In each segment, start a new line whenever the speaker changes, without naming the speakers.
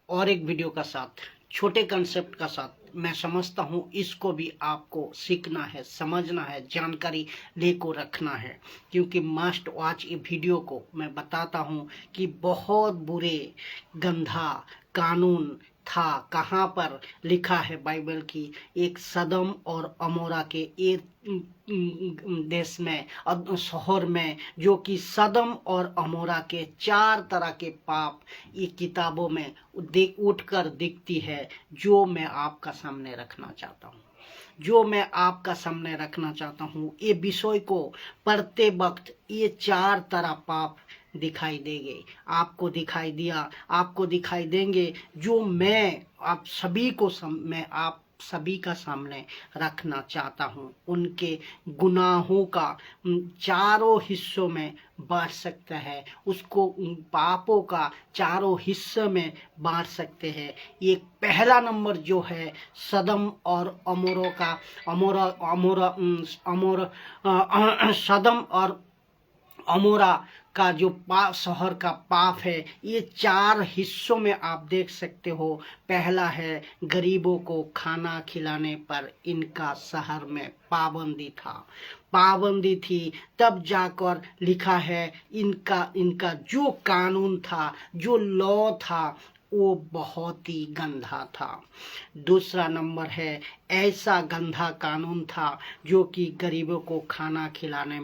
और एक वीडियो का साथ, छोटे कंसेप्ट का साथ। मैं समझता हूँ इसको भी आपको सीखना है, समझना है, जानकारी लेको रखना है, क्योंकि मस्ट वॉच ये वीडियो को मैं बताता हूँ कि बहुत बुरे गंदा कानून था। कहाँ पर लिखा है बाइबल की, एक सदम और अमोरा के एक देश में शहर में, जो कि सदम और अमोरा के 4 तरह के पाप ये किताबों में उठकर दिखती है, जो मैं आपका सामने रखना चाहता हूँ। ये विषय को पढ़ते वक्त ये 4 तरह पाप दिखाई देंगे, आपको दिखाई देंगे, जो मैं आप सभी का सामने रखना चाहता हूँ। उनके गुनाहों का चारों हिस्सों में बांट सकता है, उसको पापों का चारों हिस्से में बांट सकते हैं। ये पहला नंबर जो है सदम और अमोरा का, सदम और अमोरा का जो शहर का पाप है, ये 4 हिस्सों में आप देख सकते हो। पहला है, गरीबों को खाना खिलाने पर इनका शहर में पाबंदी थी। तब जाकर लिखा है, इनका जो कानून था, जो लॉ था, वो बहुत ही गंदा था। दूसरा नंबर है, ऐसा गंदा कानून था जो कि गरीबों को खाना खिलाने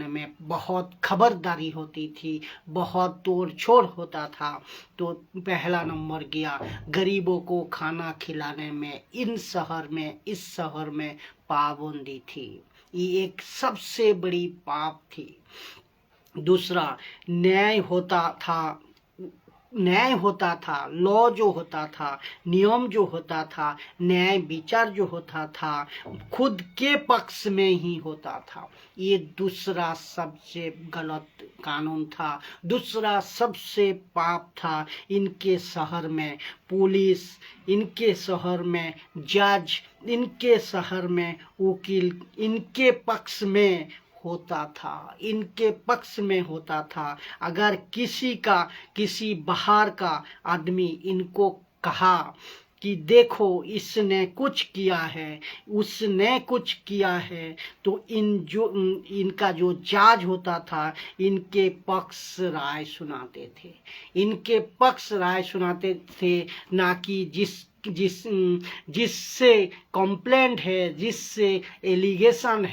में बहुत खबरदारी होती थी, बहुत तोड़ छोड़ होता था। तो पहला नंबर गया, गरीबों को खाना खिलाने में इस शहर में पाबंदी थी। ये एक सबसे बड़ी पाप थी। दूसरा, न्याय होता था, लॉ जो होता था, नियम जो होता था, न्याय विचार जो होता था, खुद के पक्ष में ही होता था। ये दूसरा सबसे गलत कानून था, दूसरा सबसे पाप था। इनके शहर में पुलिस, इनके शहर में जज, इनके शहर में वकील इनके पक्ष में होता था। अगर किसी बाहर का आदमी इनको कहा कि देखो इसने कुछ किया है, तो इनका जो जज होता था, इनके पक्ष राय सुनाते थे, ना कि जिससे कंप्लेंट है, जिससे एलिगेशन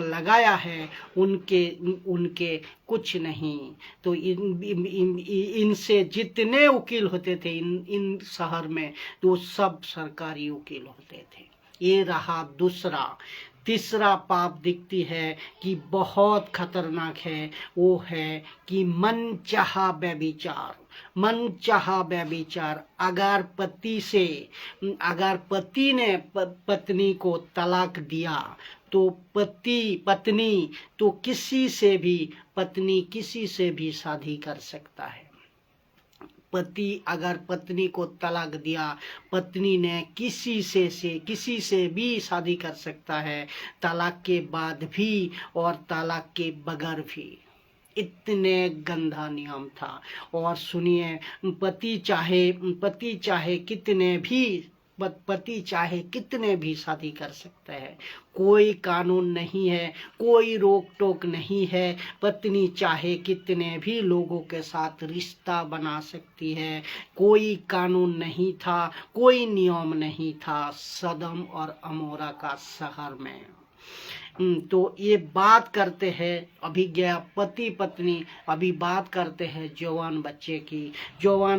लगाया है, उनके कुछ नहीं। तो इनसे जितने वकील होते थे इन शहर में, तो सब सरकारी वकील होते थे। ये रहा दूसरा। तीसरा पाप दिखती है कि बहुत खतरनाक है, वो है कि मनचाहा व्यभिचार। अगर पति ने पत्नी को तलाक दिया, तो पत्नी किसी से भी शादी कर सकता है। अगर पत्नी को तलाक दिया, पत्नी ने किसी से भी शादी कर सकता है, तलाक के बाद भी और तलाक के बगैर भी। इतने गंदा नियम था। और सुनिए, पति चाहे कितने भी शादी कर सकते हैं, कोई कानून नहीं है, कोई रोक टोक नहीं है। पत्नी चाहे कितने भी लोगों के साथ रिश्ता बना सकती है। कोई कानून नहीं था, कोई नियम नहीं था सदम और अमोरा का शहर में। तो ये बात करते हैं, अभी गया पति पत्नी, अभी बात करते हैं जवान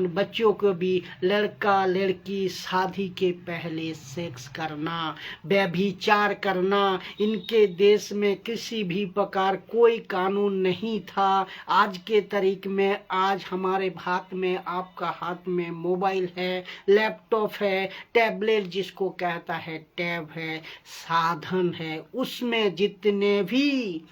बच्चों को भी लड़का लड़की शादी के पहले सेक्स करना, व्यभिचार करना। इनके देश में किसी भी प्रकार कोई कानून नहीं था। आज के तारीख में, आज हमारे हाथ में, आपका हाथ में मोबाइल है, लैपटॉप है, टैबलेट जिसको कहता है, टैब है, साधन है, उसमें जितने भी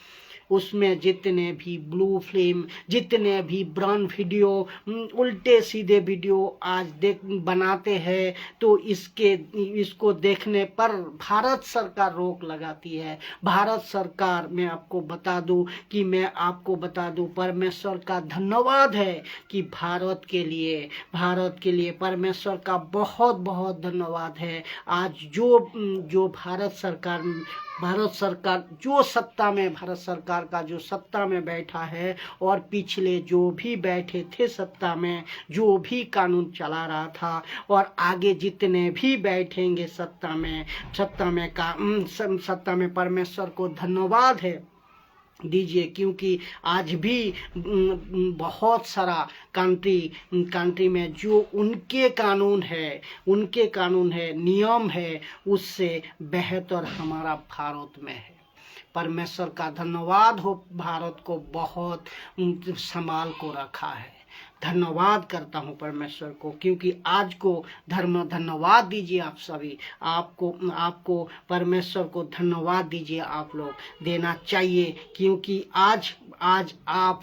उसमें जितने भी ब्लू फिल्म, जितने भी ब्रांड वीडियो, उल्टे सीधे वीडियो आज बनाते हैं, तो इसको देखने पर भारत सरकार रोक लगाती है। भारत सरकार, मैं आपको बता दूं परमेश्वर का धन्यवाद है कि भारत के लिए परमेश्वर का बहुत बहुत धन्यवाद है। आज जो भारत सरकार जो सत्ता में, भारत सरकार का जो सत्ता में बैठा है, और पिछले जो भी बैठे थे सत्ता में, जो भी कानून चला रहा था, और आगे जितने भी बैठेंगे सत्ता में परमेश्वर को धन्यवाद है दीजिए, क्योंकि आज भी बहुत सारा कंट्री में जो उनके कानून है, नियम है, उससे बेहतर हमारा भारत में है। परमेश्वर का धन्यवाद हो, भारत को बहुत संभाल को रखा है। धन्यवाद करता हूँ परमेश्वर को, क्योंकि आज को धन्यवाद दीजिए आप सभी, आपको परमेश्वर को धन्यवाद दीजिए, आप लोग देना चाहिए, क्योंकि आज आप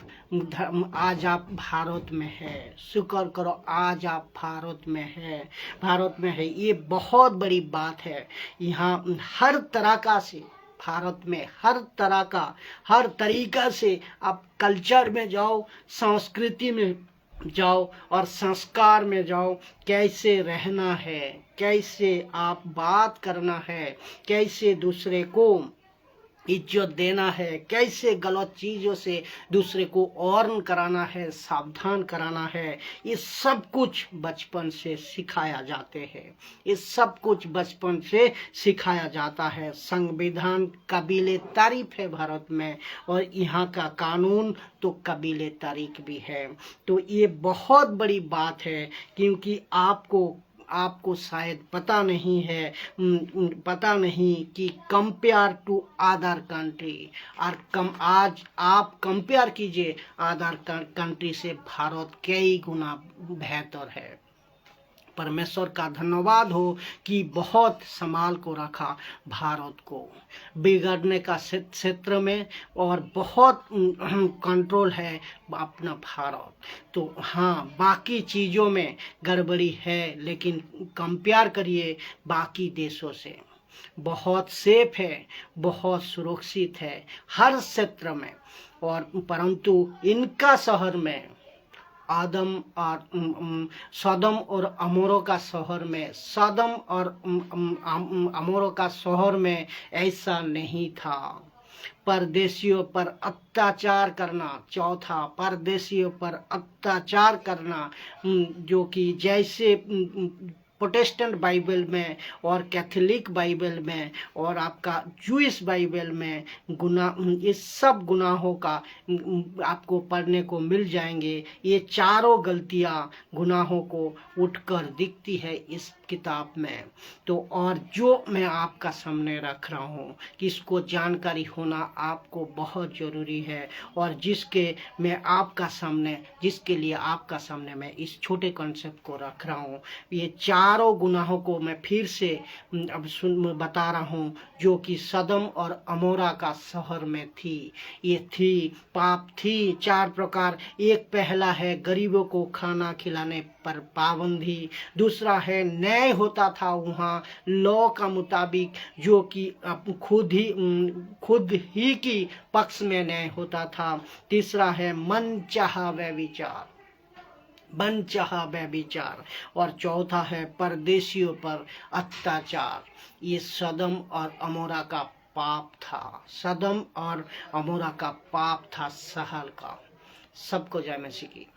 भारत में है। शुक्र करो आज आप भारत में है। ये बहुत बड़ी बात है। यहाँ हर तरह से भारत में हर तरीका से आप कल्चर में जाओ, संस्कृति में जाओ और संस्कार में जाओ, कैसे रहना है, कैसे आप बात करना है, कैसे दूसरे को इज्जत देना है, कैसे गलत चीज़ों से दूसरे को वार्न कराना है, सावधान कराना है। ये सब कुछ बचपन से सिखाया जाता है। संविधान काबिले तारीफ है भारत में, और यहाँ का कानून तो काबिले तारीफ भी है। तो ये बहुत बड़ी बात है, क्योंकि आपको शायद पता नहीं कि कंपेयर टू अदर कंट्री, और आज आप कंपेयर कीजिए अदर कंट्री से, भारत कई गुना बेहतर है। परमेश्वर का धन्यवाद हो कि बहुत संभाल को रखा भारत को, बिगड़ने का क्षेत्र में, और बहुत कंट्रोल है अपना भारत। तो हाँ, बाकी चीज़ों में गड़बड़ी है, लेकिन कंपेयर करिए बाकी देशों से, बहुत सेफ है, बहुत सुरक्षित है हर क्षेत्र में। और परंतु इनका शहर में सदम और अमोरा का शहर में ऐसा नहीं था। परदेशियों पर अत्याचार करना, चौथा परदेशियों पर अत्याचार करना, जो कि जैसे प्रोटेस्टेंट बाइबल में और कैथोलिक बाइबल में और आपका जूइश बाइबल में ये सब गुनाहों का आपको पढ़ने को मिल जाएंगे। ये चारों गलतियां गुनाहों को उठकर दिखती है इस किताब में। तो और जो मैं आपका सामने रख रहा हूँ कि इसको जानकारी होना आपको बहुत ज़रूरी है, और जिसके लिए आपका सामने मैं इस छोटे कॉन्सेप्ट को रख रहा हूँ। ये चारों गुनाहों को मैं फिर से अब बता रहा हूँ, जो कि सदम और अमोरा का शहर में थी। ये पाप थी 4 प्रकार। एक पहला है गरीबों को खाना खिलाने पर पाबंदी, दूसरा है न्याय होता था वहाँ लॉ का मुताबिक, जो कि खुद ही की पक्ष में न्याय होता था। तीसरा है मनचाहा व्यभिचार, और चौथा है परदेशियों पर अत्याचार। ये सदम और अमोरा का पाप था, शहर का। सबको जय मसीह की।